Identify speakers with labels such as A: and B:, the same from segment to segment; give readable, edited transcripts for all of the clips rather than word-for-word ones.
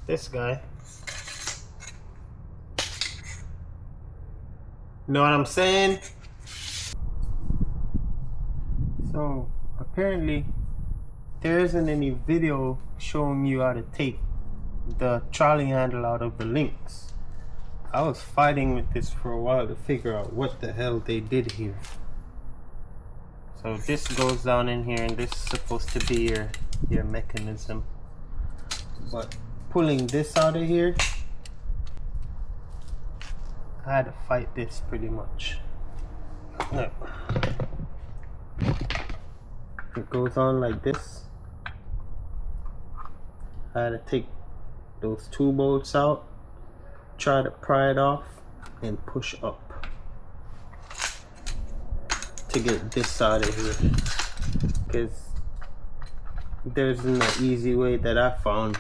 A: this guy. Know what I'm saying? So apparently there isn't any video showing you how to take the trolley handle out of the lynx. I was fighting with this for a while to figure out what the hell they did here. So this goes down in here, and this is supposed to be your mechanism. But pulling this out of here, I had to fight this pretty much. Look. It goes on like this. I had to take those two bolts out, try to pry it off, and push up to get this out of here, because there's no easy way that I found.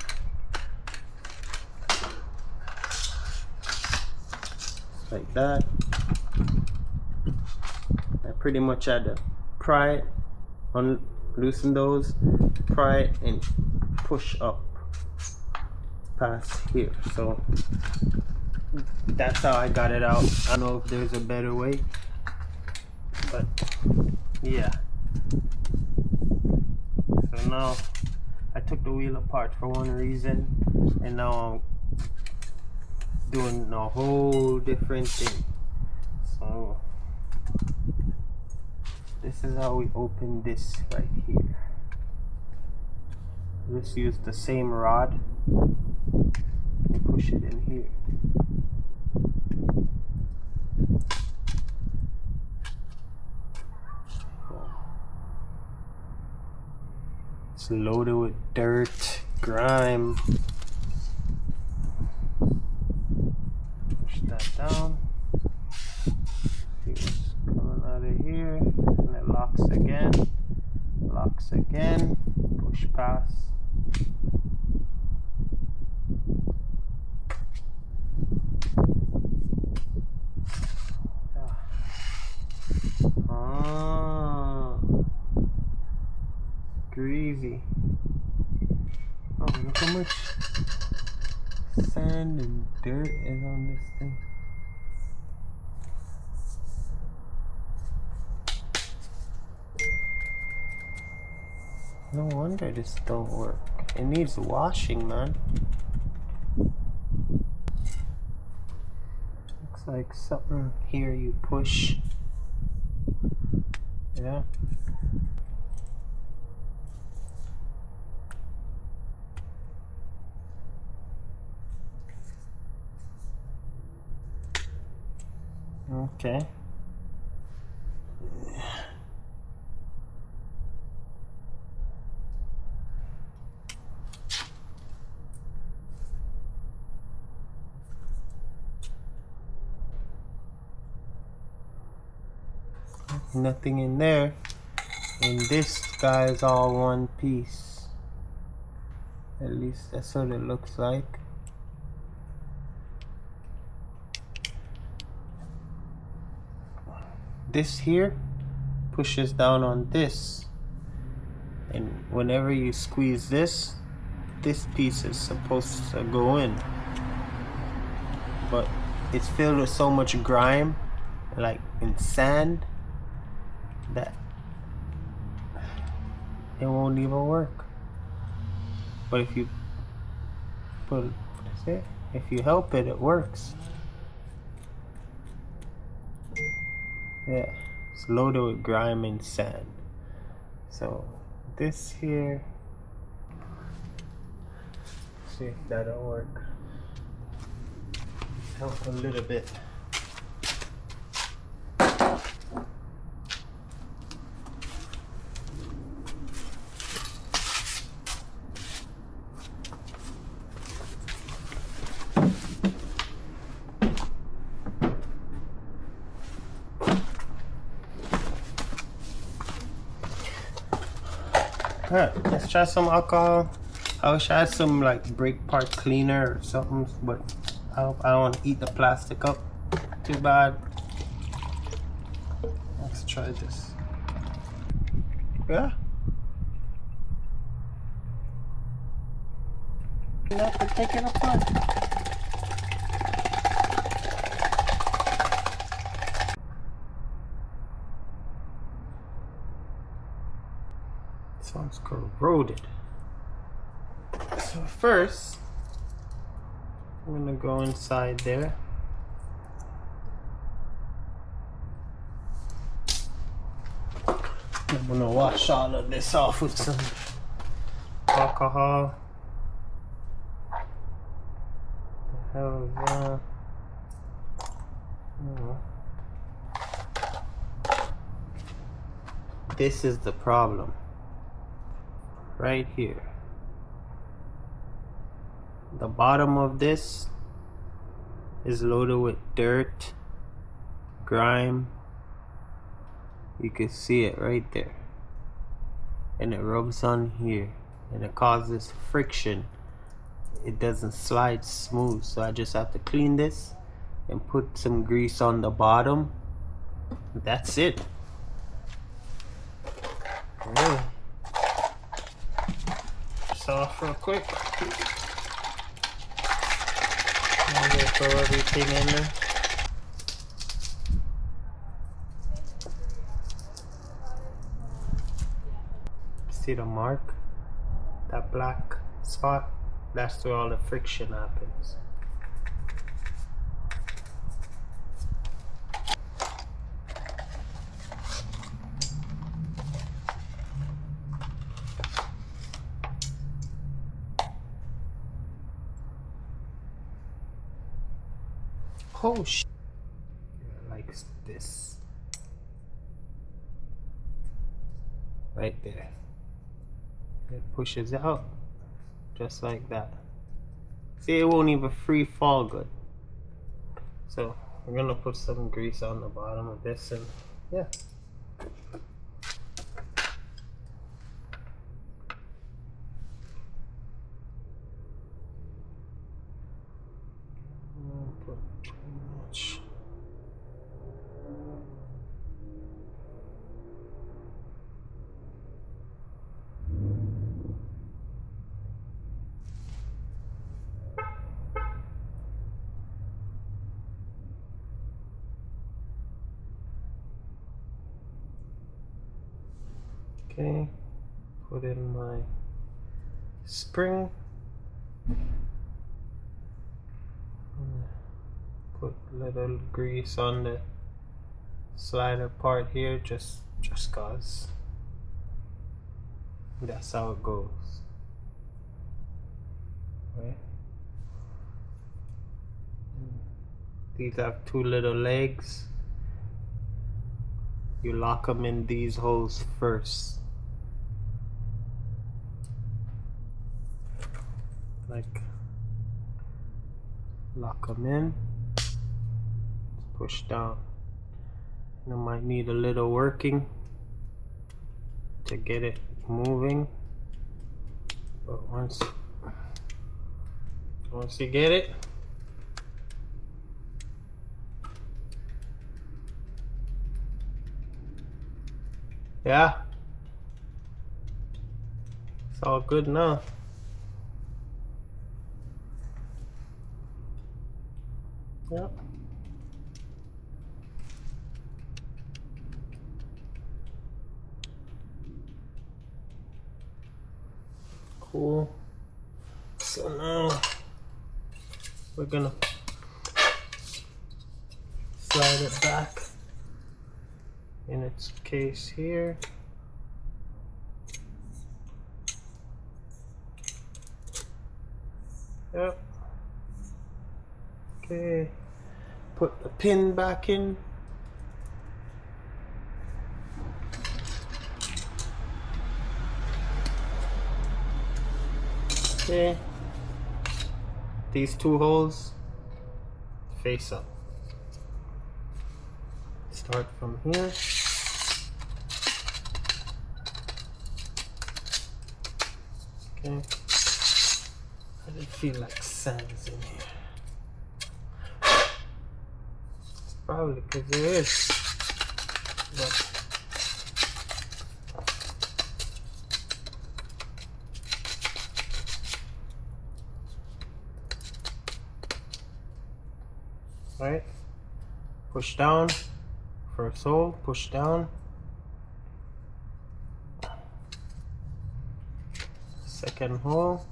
A: Like that. I pretty much had to pry it, loosen those, pry it, and push up past here. So that's how I got it out. I don't know if there's a better way, but yeah. So now I took the wheel apart for one reason, and now I'm doing a whole different thing. So this is how we open this right here. Just use the same rod and push it in here. It's loaded with dirt, grime. Push that down. See what's coming out of here. And it locks again. Locks again. Push past. Greasy. Oh, look how much sand and dirt is on this thing. No wonder this don't work. It needs washing, man. Looks like something here you push. Yeah. Okay. Nothing in there, and this guy is all one piece. At least that's what it looks like. This here pushes down on this, and whenever you squeeze this piece is supposed to go in, but it's filled with so much grime, like in sand, that it won't even work. But if you if you help it, it works. Yeah, it's loaded with grime and sand. So this here, see if that'll work. Help a little bit. Alright, let's try some alcohol. I wish I had some like brake part cleaner or something, but I don't want to eat the plastic up too bad. Let's try this. Yeah. Enough to take it apart. This one's corroded. So first, I'm gonna go inside there. I'm gonna wash all of this off with some alcohol. The hell is that? Oh. This is the problem. Right here. The bottom of this is loaded with dirt, grime. You can see it right there. And it rubs on here and it causes friction. It doesn't slide smooth, so I just have to clean this and put some grease on the bottom. That's it. Really. Just off real quick. I'm gonna throw everything in there. See the mark? That black spot? That's where all the friction happens. Oh shit. Like this. Right there. It pushes out just like that. See, it won't even free fall good. So we're gonna put some grease on the bottom of this and yeah. Put too much. Okay, put in my spring. Put little grease on the slider part here, just cause. That's how it goes. Right? These have two little legs. You lock them in these holes first. Like, lock them in, push down. You might need a little working to get it moving, but once you get it, yeah, it's all good now. Yep. Cool. So now we're gonna slide it back in its case here. Yep. Okay. Put the pin back in. Okay. These two holes face up. Start from here. Okay. I didn't feel like sand's in here. It's probably because there is. But right? Push down, first hole, push down. Second hole,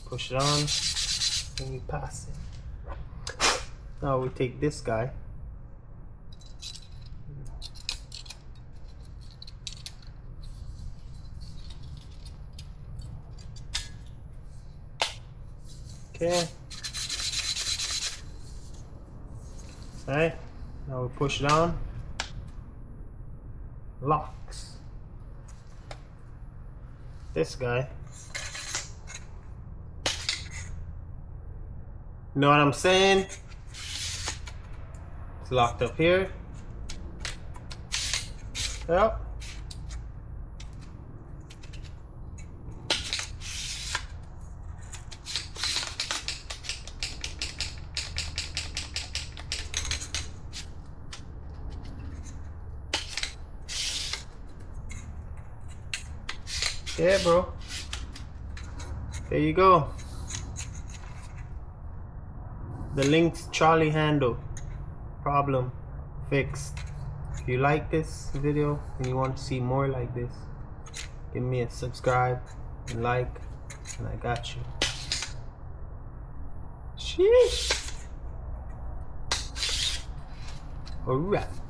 A: push down, and we pass it. Now we take this guy. Okay. Alright, now we push down. Locks. This guy. You know what I'm saying? It's locked up here. Yep. Yeah, bro. There you go. The Lynx trolley handle problem fixed. If you like this video and you want to see more like this, give me a subscribe and like, and I got you. Sheesh. Alright.